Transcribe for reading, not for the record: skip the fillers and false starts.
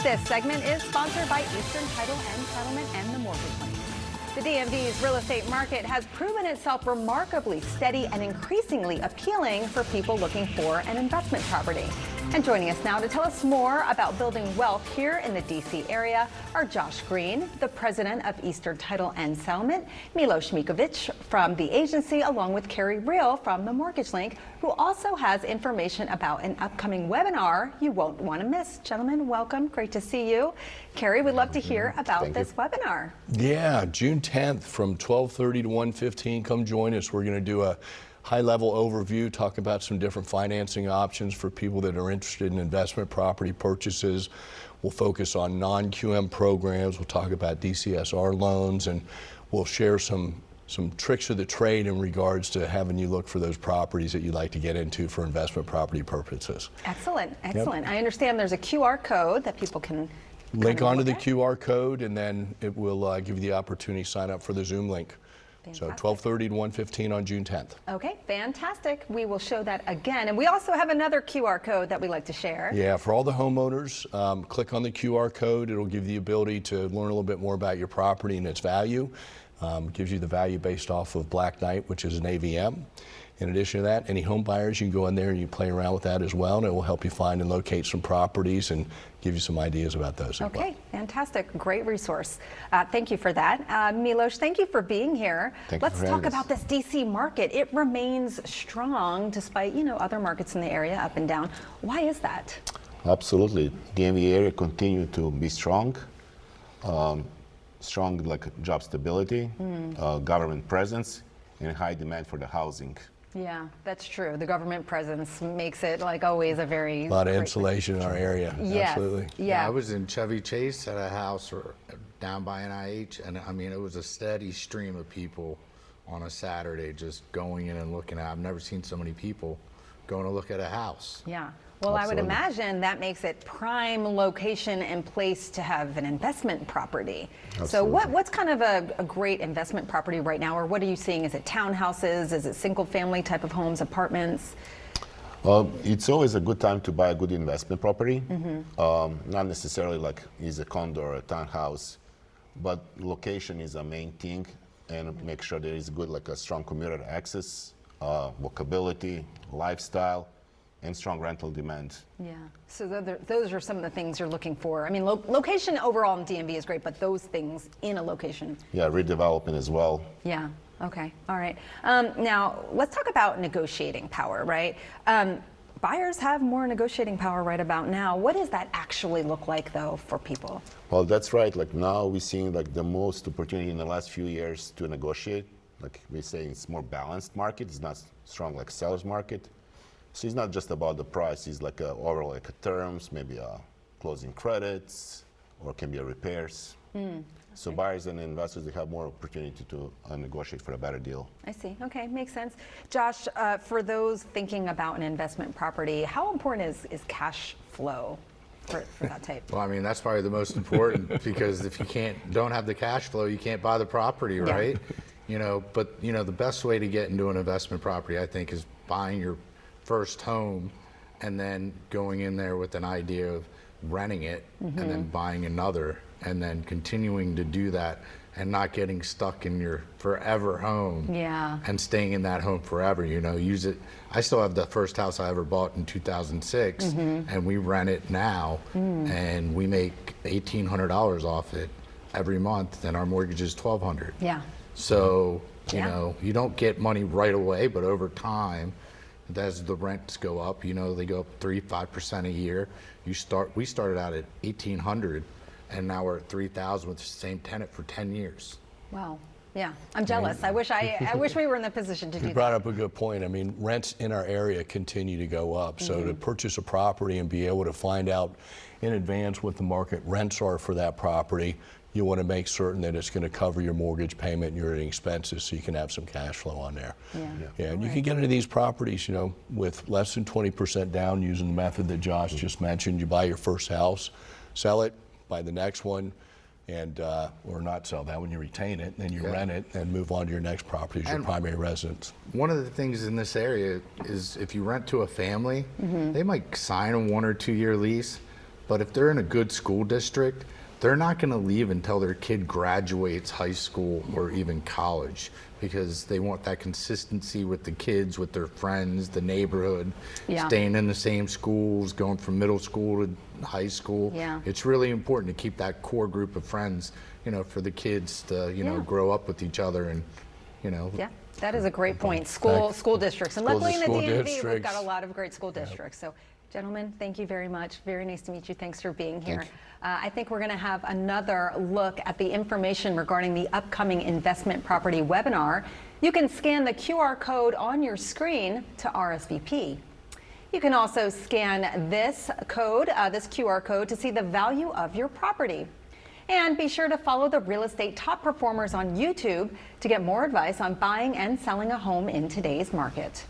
This segment is sponsored by Eastern Title and Settlement and the Mortgage Link. The DMV's real estate market has proven itself remarkably steady and increasingly appealing for people looking for an investment property. And joining us now to tell us more about building wealth here in the D.C. area are Josh Green, the president of Eastern Title and Settlement, Milos Mikovic from the agency, along with Carrie Real from the Mortgage Link, who also has information about an upcoming webinar you won't want to miss. Gentlemen, welcome. Great to see you. Carrie, we'd love to hear about this webinar. Yeah, June 10th from 12:30 to 1:15. Come join us. We're going to do a high-level overview, talk about some different financing options for people that are interested in investment property purchases. We'll focus on non-QM programs. We'll talk about DCSR loans, and we'll share some tricks of the trade in regards to having you look for those properties that you'd like to get into for investment property purposes. Excellent, excellent. Yep. I understand there's a QR code that people can link onto the QR code, and then it will give you the opportunity to sign up for the Zoom link. Fantastic. So 12:30 to 1:15 on June 10th. Okay, fantastic. We will show that again. And we also have another QR code that we like to share. Yeah, for all the homeowners, click on the QR code. It'll give you the ability to learn a little bit more about your property and its value. Gives you the value based off of Black Knight, which is an AVM. In addition to that, any home buyers, you can go in there and you play around with that as well, and it will help you find and locate some properties and give you some ideas about those. Okay, fantastic. Great resource. Thank you for that. Milos, thank you for being here. Let's talk about this DC market. It remains strong despite, other markets in the area up and down. Why is that? Absolutely. DMV area continue to be strong. Strong job stability, government presence, and high demand for the housing. Yeah, that's true. The government presence makes it always a very... A lot of insulation in our area. Yes. Absolutely. Yeah, I was in Chevy Chase at a house down by NIH, and I mean, it was a steady stream of people on a Saturday just going in and looking at. I've never seen so many people going to look at a house. Yeah. Well, absolutely. I would imagine that makes it prime location and place to have an investment property. Absolutely. So what's kind of a great investment property right now, or what are you seeing? Is it townhouses? Is it single family type of homes, apartments? It's always a good time to buy a good investment property. Not necessarily is a condo or a townhouse, but location is a main thing, and make sure there is good, a strong commuter access, walkability, lifestyle, and strong rental demand. Yeah, so those are some of the things you're looking for. I mean, location overall in DMV is great, but those things in a location. Yeah, redevelopment as well. Yeah, okay, all right. Now, let's talk about negotiating power, right? Buyers have more negotiating power right about now. What does that actually look like, though, for people? Well, that's right. Now we're seeing the most opportunity in the last few years to negotiate. We say it's more balanced market. It's not strong like seller's market. So it's not just about the price, it's overall terms, maybe closing credits, or it can be repairs. So buyers and investors, they have more opportunity to negotiate for a better deal. I see, okay, makes sense. Josh, for those thinking about an investment property, how important is cash flow for that type? Well, I mean, that's probably the most important because if you don't have the cash flow, you can't buy the property, right? Yeah. But the best way to get into an investment property, I think, is buying your first home and then going in there with an idea of renting it and then buying another and then continuing to do that and not getting stuck in your forever home and staying in that home forever, use it. I still have the first house I ever bought in 2006 and we rent it now and we make $1,800 off it every month and our mortgage is $1,200. Yeah. So, you don't get money right away, but over time, as the rents go up, they go up 3-5% a year. We started out at $1,800, and now we're at $3,000 with the same tenant for 10 years. Wow. Yeah, I'm jealous. I wish we were in the position to do that. You brought up a good point. I mean, rents in our area continue to go up. So to purchase a property and be able to find out in advance what the market rents are for that property, you want to make certain that it's going to cover your mortgage payment and your expenses so you can have some cash flow on there. Yeah, and you can get into these properties, with less than 20% down using the method that Josh just mentioned. You buy your first house, sell it, buy the next one, and or not sell that one, you retain it, then you rent it and move on to your next property as your primary residence. One of the things in this area is if you rent to a family, they might sign a 1 or 2 year lease, But if they're in a good school district, they're not going to leave until their kid graduates high school or even college, because they want that consistency with the kids, with their friends, the neighborhood, staying in the same schools, going from middle school to high school. It's really important to keep that core group of friends, for the kids to, grow up with each other and, Yeah, that is a great point. School districts. And luckily in the DMV, we've got a lot of great school districts. So, gentlemen, thank you very much. Very nice to meet you. Thanks for being here. I think we're going to have another look at the information regarding the upcoming investment property webinar. You can scan the QR code on your screen to RSVP. You can also scan this code, this QR code, to see the value of your property. And be sure to follow the real estate top performers on YouTube to get more advice on buying and selling a home in today's market.